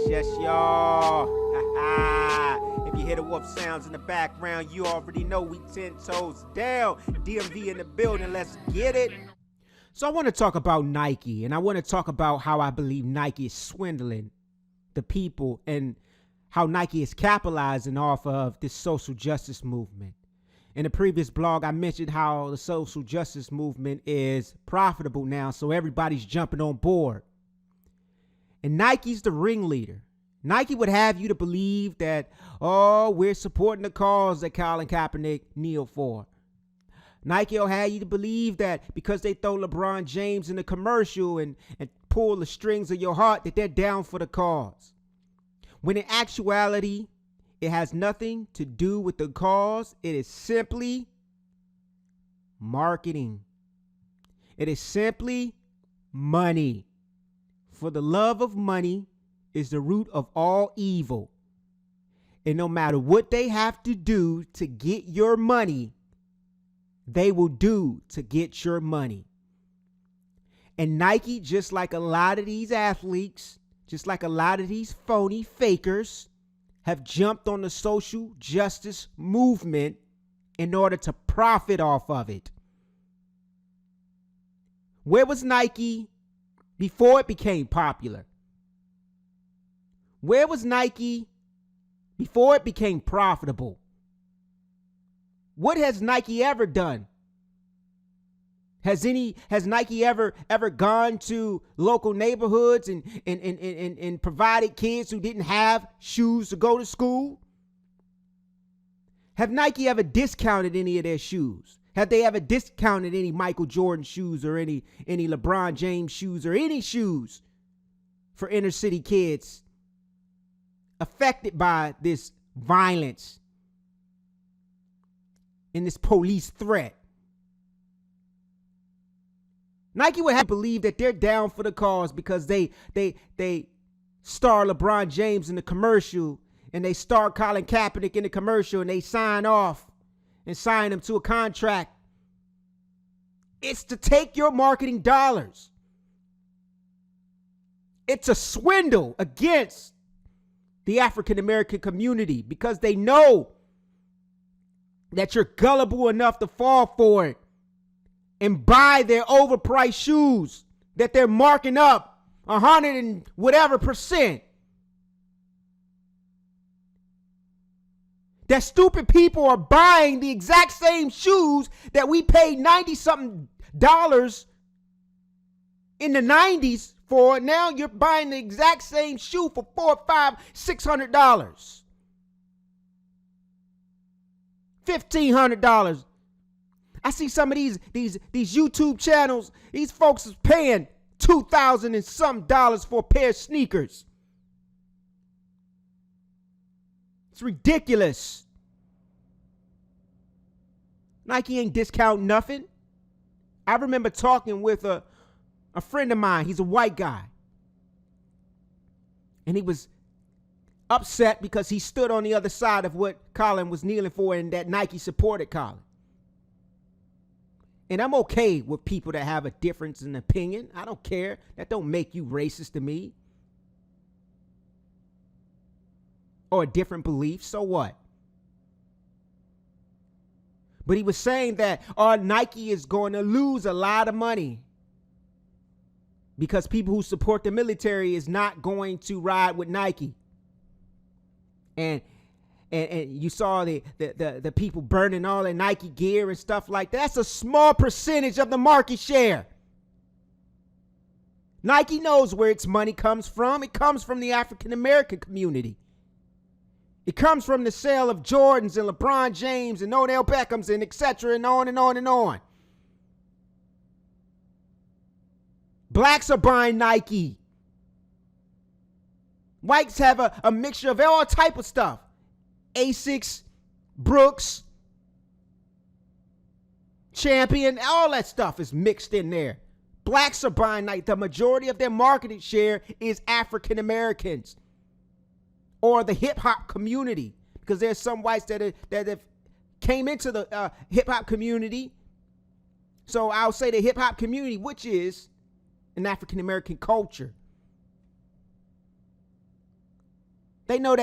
Yes, y'all. If you hear the wolf sounds in the background, you already know we 10 toes down. DMV in the building, let's get it. So I want to talk about Nike, and I want to talk about how I believe Nike is swindling the people and how Nike is capitalizing off of this social justice movement. In the previous blog, I mentioned how the social justice movement is profitable now, so everybody's jumping on board. And Nike's the ringleader. Nike would have you to believe that, oh, we're supporting the cause that Colin Kaepernick kneeled for. Nike will have you to believe that because they throw LeBron James in the commercial and pull the strings of your heart, that they're down for the cause. When in actuality, it has nothing to do with the cause. It is simply marketing. It is simply money. For the love of money is the root of all evil. And no matter what they have to do to get your money, they will do to get your money. And Nike, just like a lot of these athletes, just like a lot of these phony fakers, have jumped on the social justice movement in order to profit off of it. Where was Nike before it became popular? Where was Nike before it became profitable? What has Nike ever done? Has Nike ever gone to local neighborhoods and provided kids who didn't have shoes to go to school? Have Nike ever discounted any of their shoes? Have they ever discounted any Michael Jordan shoes or any LeBron James shoes or any shoes for inner city kids affected by this violence and this police threat? Nike would have to believe that they're down for the cause because they star LeBron James in the commercial and they star Colin Kaepernick in the commercial and they sign off and sign them to a contract. It's to take your marketing dollars. It's a swindle against the African American community because they know that you're gullible enough to fall for it and buy their overpriced shoes that they're marking up 100 and whatever %. That stupid people are buying the exact same shoes that we paid $90-something in the 90s for. Now you're buying the exact same shoe for $400, $500, $600. $1,500. I see some of these YouTube channels. These folks is paying $2,000 and some dollars for a pair of sneakers. It's ridiculous. Nike ain't discounting nothing. I remember talking with a friend of mine. He's a white guy. And he was upset because he stood on the other side of what Colin was kneeling for and that Nike supported Colin. And I'm okay with people that have a difference in opinion. I don't care. That don't make you racist to me. Or a different belief. So what? But he was saying that Nike is going to lose a lot of money because people who support the military is not going to ride with Nike. And you saw the people burning all their Nike gear and stuff like that. That's a small percentage of the market share. Nike knows where its money comes from. It comes from the African American community. It comes from the sale of Jordans and LeBron James and Odell Beckhams and etc. and on and on and on. Blacks are buying Nike. Whites have a mixture of all type of stuff. Asics, Brooks, Champion, all that stuff is mixed in there. Blacks are buying Nike. The majority of their market share is African Americans or the hip hop community, because there's some whites that have came into the hip hop community. So I'll say the hip hop community, which is an African American culture. They know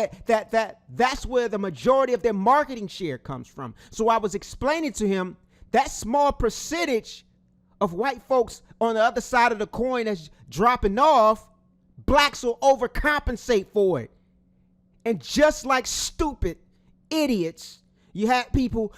that's where the majority of their marketing share comes from. So I was explaining to him that small percentage of white folks on the other side of the coin that's dropping off, blacks will overcompensate for it. And just like stupid idiots, you have people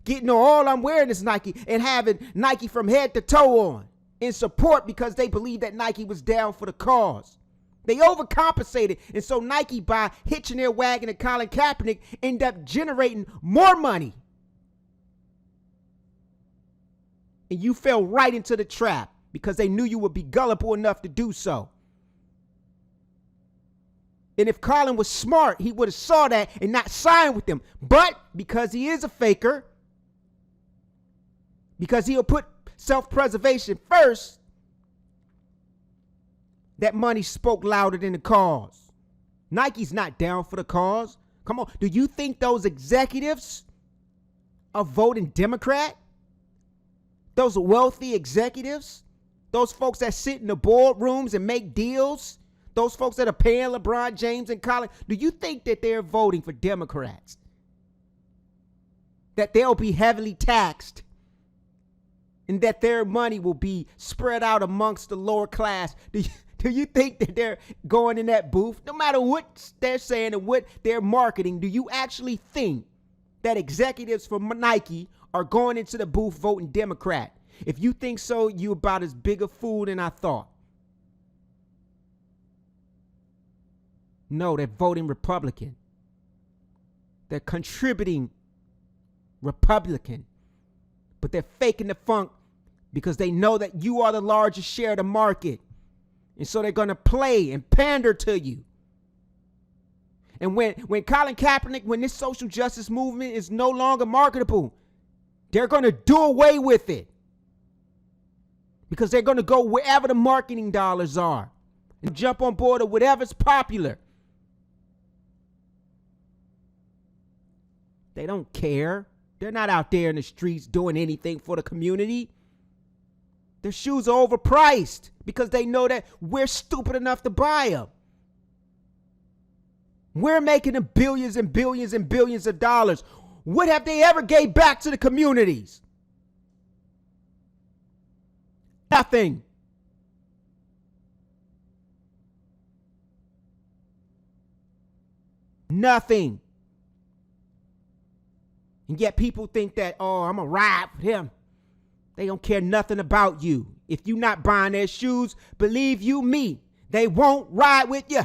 getting all I'm wearing is Nike and having Nike from head to toe on in support because they believe that Nike was down for the cause. They overcompensated, and so Nike, by hitching their wagon to Colin Kaepernick, ended up generating more money. And you fell right into the trap because they knew you would be gullible enough to do so. And if Colin was smart, he would have saw that and not signed with them. But because he is a faker, because he'll put self-preservation first, that money spoke louder than the cause. Nike's not down for the cause. Come on. Do you think those executives are voting Democrat? Those wealthy executives? Those folks that sit in the boardrooms and make deals? Those folks that are paying LeBron James and Colin? Do you think that they're voting for Democrats? That they'll be heavily taxed? And that their money will be spread out amongst the lower class? Do you think that they're going in that booth, no matter what they're saying and what they're marketing? Do you actually think that executives from Nike are going into the booth voting Democrat? If you think so, you're about as big a fool than I thought. No, they're voting Republican. They're contributing Republican. But they're faking the funk because they know that you are the largest share of the market. And so they're going to play and pander to you. And when Colin Kaepernick, when this social justice movement is no longer marketable, they're going to do away with it. Because they're going to go wherever the marketing dollars are and jump on board of whatever's popular. They don't care. They're not out there in the streets doing anything for the community. Their shoes are overpriced because they know that we're stupid enough to buy them. We're making them billions and billions and billions of dollars. What have they ever gave back to the communities? Nothing. Nothing. And yet people think that, oh, I'm going to ride with him. They don't care nothing about you. If you're not buying their shoes, believe you me, they won't ride with you.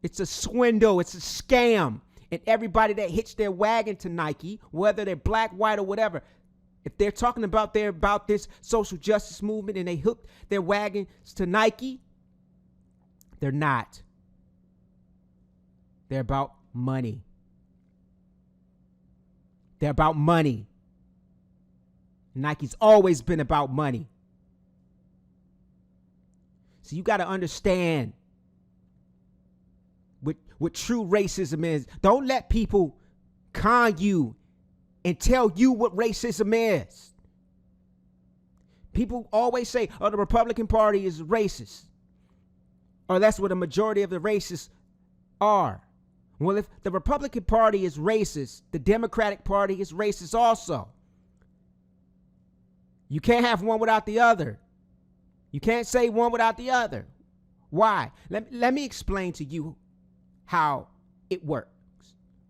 It's a swindle. It's a scam. And everybody that hitched their wagon to Nike, whether they're black, white, or whatever, if they're talking about this social justice movement and they hooked their wagons to Nike, they're not. They're about money. They're about money. Nike's always been about money. So you got to understand what true racism is. Don't let people con you and tell you what racism is. People always say, oh, the Republican Party is racist. Or that's what a majority of the racists are. Well, if the Republican Party is racist, the Democratic Party is racist also. You can't have one without the other. You can't say one without the other. Why? Let me explain to you how it works.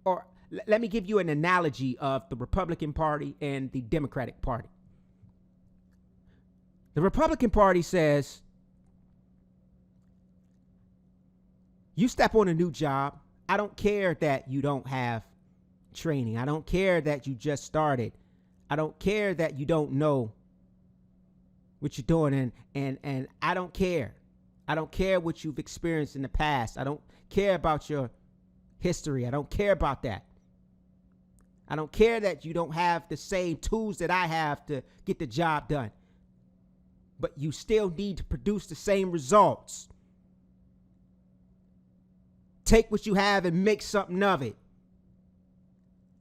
Or let me give you an analogy of the Republican Party and the Democratic Party. The Republican Party says, you step on a new job. I don't care that you don't have training. I don't care that you just started. I don't care that you don't know what you're doing. And I don't care. I don't care what you've experienced in the past. I don't care about your history. I don't care about that. I don't care that you don't have the same tools that I have to get the job done. But you still need to produce the same results. Take what you have and make something of it.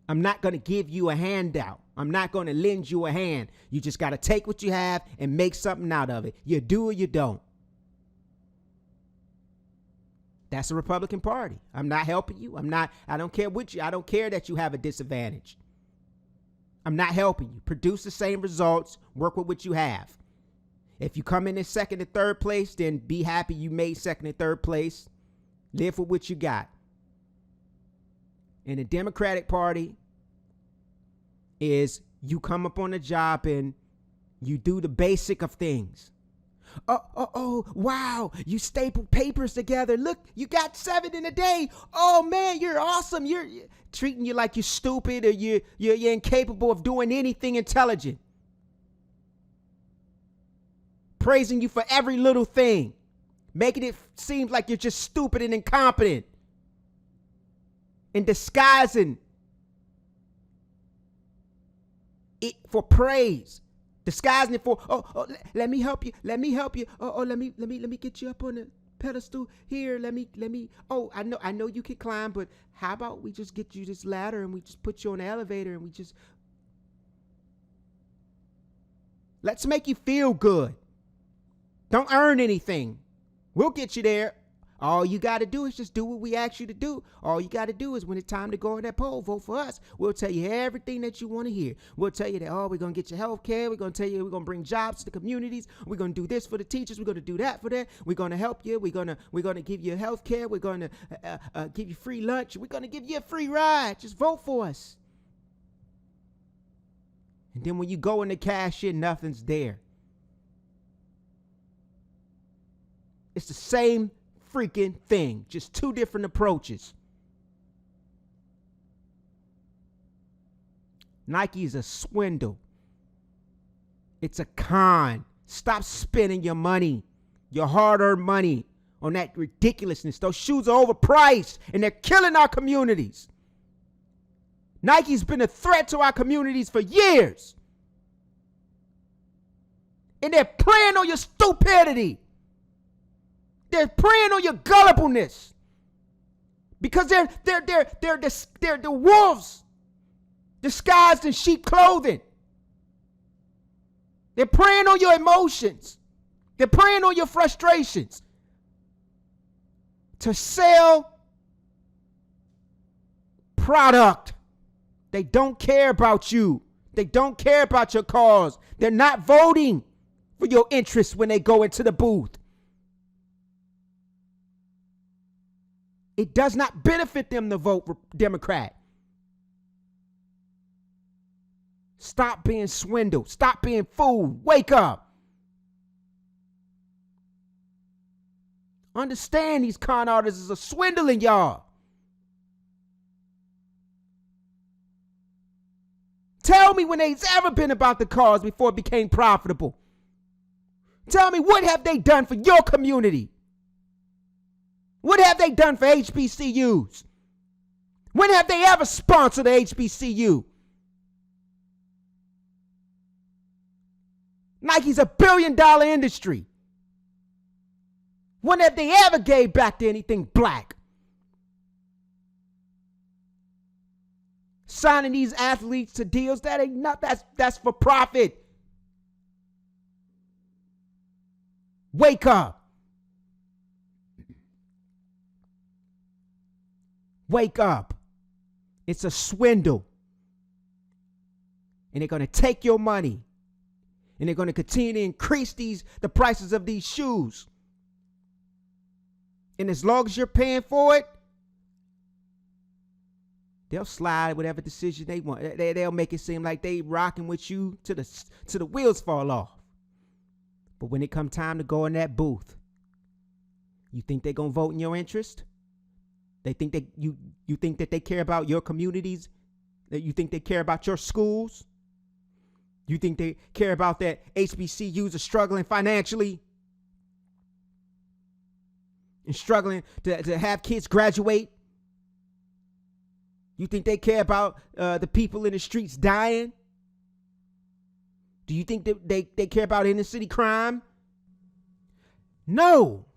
I'm not going to give you a handout. I'm not going to lend you a hand. You just got to take what you have and make something out of it. You do or you don't. That's the Republican Party. I'm not helping you. I don't care what you, I don't care that you have a disadvantage. I'm not helping you. Produce the same results. Work with what you have. If you come in second or third place, then be happy you made second and third place. Live with what you got. And the Democratic Party is you come up on a job and you do the basic of things. Wow, you staple papers together. Look, you got 7 in a day. Oh man, you're awesome. You're treating you like you're stupid or you're incapable of doing anything intelligent. Praising you for every little thing. Making it seem like you're just stupid and incompetent. And disguising it for praise. Disguising it for, let me help you. Let me help you. Let me get you up on the pedestal here. Let me, I know you can climb, but how about we just get you this ladder and we just put you on the elevator and we just, let's make you feel good. Don't earn anything. We'll get you there. All you got to do is just do what we ask you to do. All you got to do is when it's time to go in that poll, vote for us. We'll tell you everything that you want to hear. We'll tell you that, we're going to get you health care. We're going to tell you we're going to bring jobs to the communities. We're going to do this for the teachers. We're going to do that for that. We're going to help you. We're going to give you health care. We're going to give you free lunch. We're going to give you a free ride. Just vote for us. And then when you go in the cash in, nothing's there. It's the same freaking thing, just 2 different approaches. Nike is a swindle. It's a con. Stop spending your money, your hard-earned money, on that ridiculousness. Those shoes are overpriced and they're killing our communities. Nike's been a threat to our communities for years. And they're preying on your stupidity. They're preying on your gullibleness because they're the wolves disguised in sheep clothing. They're preying on your emotions. They're preying on your frustrations to sell product. They don't care about you. They don't care about your cause. They're not voting for your interests when they go into the booth. It does not benefit them to vote for Democrat. Stop being swindled. Stop being fooled. Wake up. Understand these con artists are swindling y'all. Tell me when they've ever been about the cause before it became profitable. Tell me, what have they done for your community? What have they done for HBCUs? When have they ever sponsored a HBCU? Nike's $1 billion industry. When have they ever gave back to anything black? Signing these athletes to deals, that ain't not, that's for profit. Wake up. Wake up. It's a swindle. And they're going to take your money. And they're going to continue to increase the prices of these shoes. And as long as you're paying for it, they'll slide whatever decision they want. They'll make it seem like they rocking with you till the wheels fall off. But when it come time to go in that booth, you think they're going to vote in your interest? They think that you think that they care about your communities? That you think they care about your schools? You think they care about that HBCUs are struggling financially and struggling to have kids graduate? You think they care about the people in the streets dying? Do you think that they care about inner city crime? No.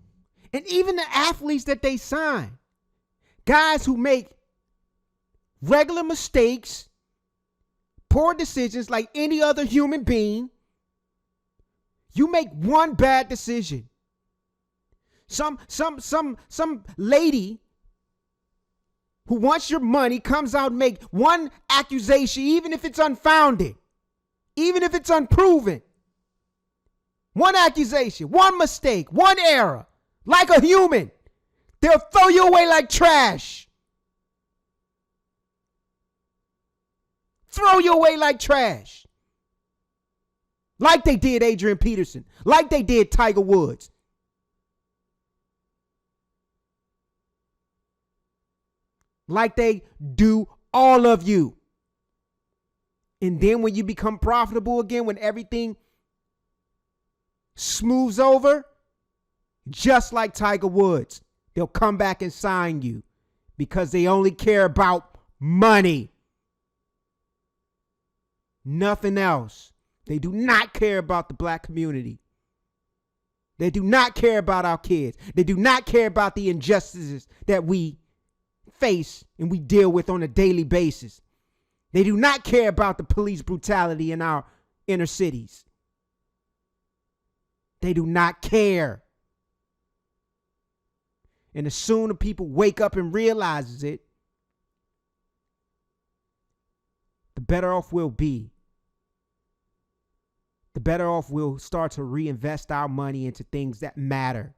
And even the athletes that they sign, guys who make regular mistakes, poor decisions like any other human being, you make one bad decision, Some lady who wants your money comes out and make one accusation, even if it's unfounded, even if it's unproven. One accusation, one mistake, one error, like a human. They'll throw you away like trash. Throw you away like trash. Like they did Adrian Peterson. Like they did Tiger Woods. Like they do all of you. And then when you become profitable again, when everything smooths over, just like Tiger Woods, they'll come back and sign you because they only care about money. Nothing else. They do not care about the black community. They do not care about our kids. They do not care about the injustices that we face and we deal with on a daily basis. They do not care about the police brutality in our inner cities. They do not care. And as soon as people wake up and realizes it, the better off we'll be. The better off we'll start to reinvest our money into things that matter.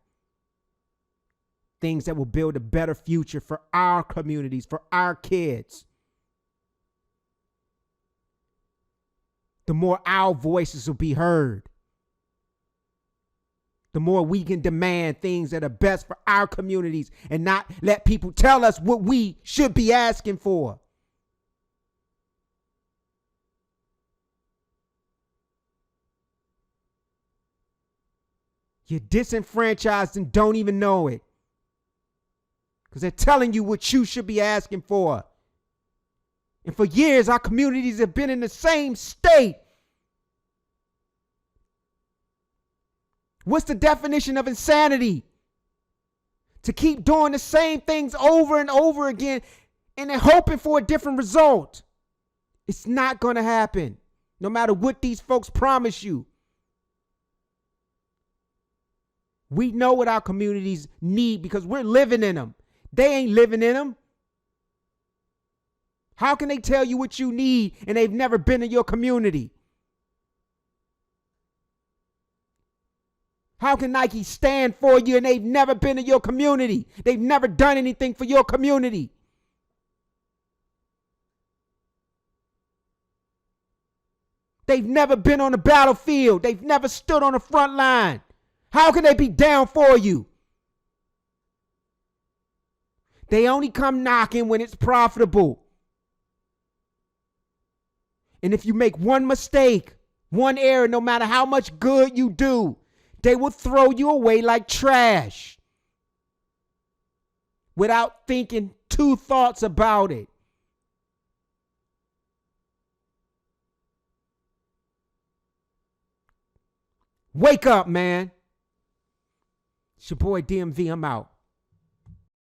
Things that will build a better future for our communities, for our kids. The more our voices will be heard. The more we can demand things that are best for our communities and not let people tell us what we should be asking for. You're disenfranchised and don't even know it. Because they're telling you what you should be asking for. And for years, our communities have been in the same state. What's the definition of insanity? To keep doing the same things over and over again and then hoping for a different result. It's not going to happen, no matter what these folks promise you. We know what our communities need because we're living in them. They ain't living in them. How can they tell you what you need and they've never been in your community? How can Nike stand for you and they've never been in your community? They've never done anything for your community. They've never been on the battlefield. They've never stood on the front line. How can they be down for you? They only come knocking when it's profitable. And if you make one mistake, one error, no matter how much good you do, they will throw you away like trash without thinking two thoughts about it. Wake up, man. It's your boy DMV. I'm out.